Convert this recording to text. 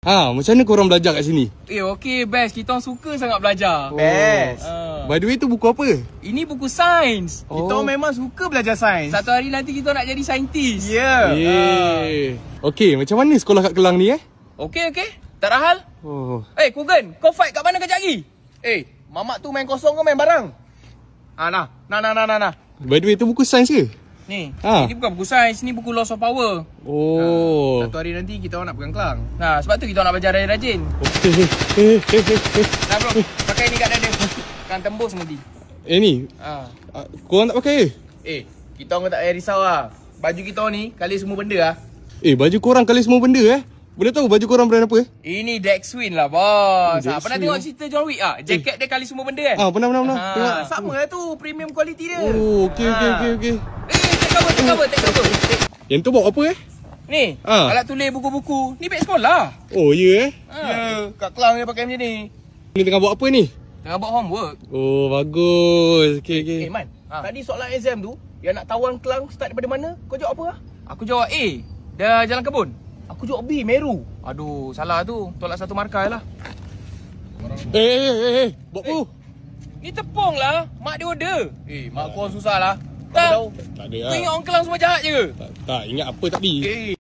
Macam mana korang belajar kat sini? Okey, best. Kita orang suka sangat belajar. Best. By the way, tu buku apa? Ini buku sains. Kita memang suka belajar sains. Satu hari nanti kita nak jadi saintis. Ya. Okey, macam mana sekolah kat Kelang ni Okey. Tak ada hal. Kugan, kau fight kat mana kejap lagi? Mamak tu main kosong ke main barang? Nah. By the way, tu buku sains ke? Ni, ini bukan buku sains, ni buku Laws of Power. Satu hari nanti kita orang nak pegang Kelang. Nah, sebab tu kita orang nak belajar rajin. Nah bro, pakai ni kat dada. Kan tembus nanti. Ni? Korang tak pakai ke? Kita orang tak payah risau lah. Baju kita orang ni kali semua benda lah. Baju korang kali semua benda Boleh tahu baju korang brand apa? Ini Dexwin lah bos. Dexwin, Pernah tengok cerita John Wick jaket dia kali semua benda Pernah. Tengok. Sama lah tu, premium quality dia. Okey. Take cover. Yang tu bawa apa Ni, alat tulis buku-buku. Ni beg sekolah. Oh ya Kat Kelang dia pakai macam ni. Ni tengah buat apa ni? Tengah buat homework. Oh bagus. Okey. Man, tadi soalan exam tu, yang nak tawan Kelang start daripada mana? Kau jawab apa lah? Aku jawab A. Dah jalan kebun. Aku jawab B, Meru. Aduh, salah tu. Tolak satu markah lah. Buat apa? Ni tepung lah. Mak dia order. Mak kau susah lah. Tak ada Kau ingat orang Kelang semua jahat je ke? Tak ingat apa tadi.